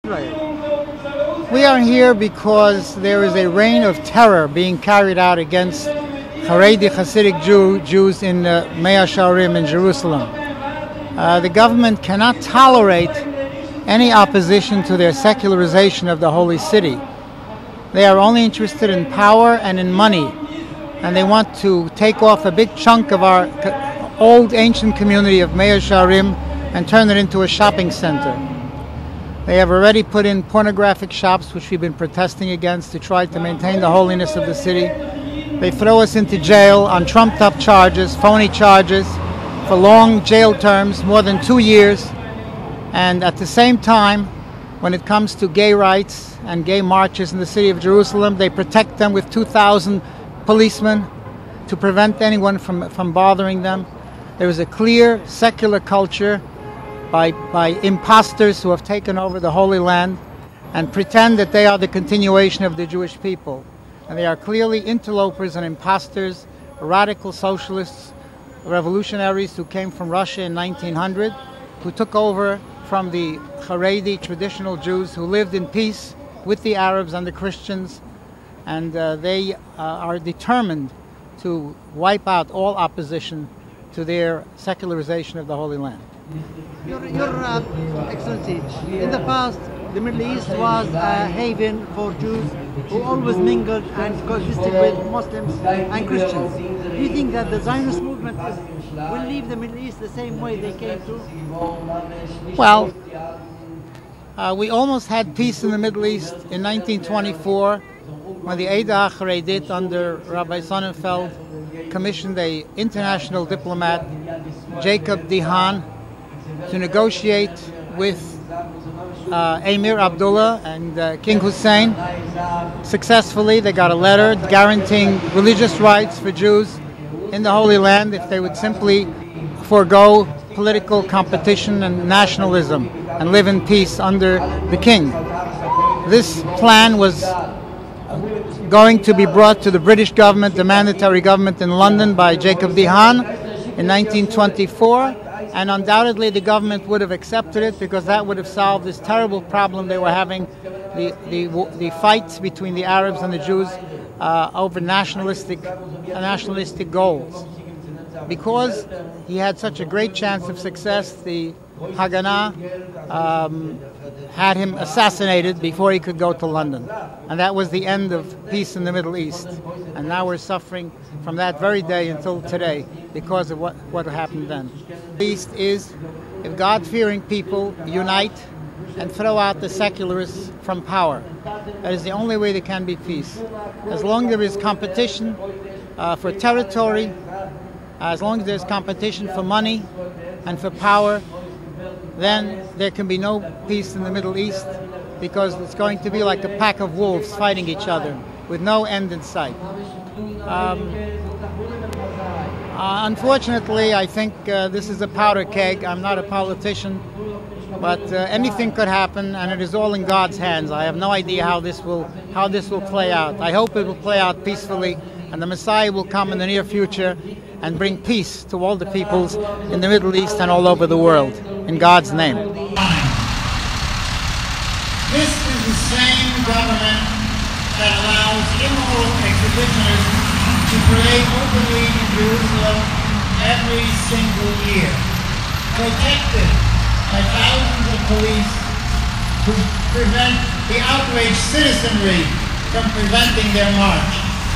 We are here because there is a reign of terror being carried out against Haredi Hasidic Jews in Mea Shearim in Jerusalem. The government cannot tolerate any opposition to their secularization of the holy city. They are only interested in power and in money, and they want to take off a big chunk of our old ancient community of Mea Shearim and turn it into a shopping center. They have already put in pornographic shops, which we've been protesting against, to try to maintain the holiness of the city. They throw us into jail on trumped-up charges, phony charges, for long jail terms, more than 2 years. And at the same time, when it comes to gay rights and gay marches in the city of Jerusalem, they protect them with 2,000 policemen to prevent anyone from bothering them. There is a clear secular culture by imposters who have taken over the Holy Land and pretend that they are the continuation of the Jewish people. And they are clearly interlopers and imposters, radical socialists, revolutionaries who came from Russia in 1900, who took over from the Haredi traditional Jews who lived in peace with the Arabs and the Christians, and they are determined to wipe out all opposition to their secularization of the Holy Land. Your Excellency, in the past, the Middle East was a haven for Jews who always mingled and coexisted with Muslims and Christians. Do you think that the Zionist movement will leave the Middle East the same way they came to? Well, we almost had peace in the Middle East in 1924 when the Eidah Haredit under Rabbi Sonnenfeld commissioned an international diplomat, Jacob Dehan, to negotiate with Emir Abdullah and King Hussein. Successfully, they got a letter guaranteeing religious rights for Jews in the Holy Land if they would simply forego political competition and nationalism and live in peace under the king. This plan was going to be brought to the British government, the mandatory government in London, by Jacob Dehan in 1924. And undoubtedly the government would have accepted it because that would have solved this terrible problem they were having, the fights between the Arabs and the Jews over nationalistic goals. Because he had such a great chance of success, the Haganah had him assassinated before he could go to London. And that was the end of peace in the Middle East. And now we're suffering from that very day until today because of what happened then. The East is if God-fearing people unite and throw out the secularists from power. That is the only way there can be peace. As long as there is competition for territory, as long as there's competition for money and for power, then there can be no peace in the Middle East because it's going to be like a pack of wolves fighting each other with no end in sight. Unfortunately, I think this is a powder keg. I'm not a politician, but anything could happen, and it is all in God's hands. I have no idea how this will play out. I hope it will play out peacefully, and the Messiah will come in the near future and bring peace to all the peoples in the Middle East and all over the world, in God's name. This is the same government that allows immoral exhibitionism to parade openly in Jerusalem every single year, protected by thousands of police who prevent the outraged citizenry from preventing their march.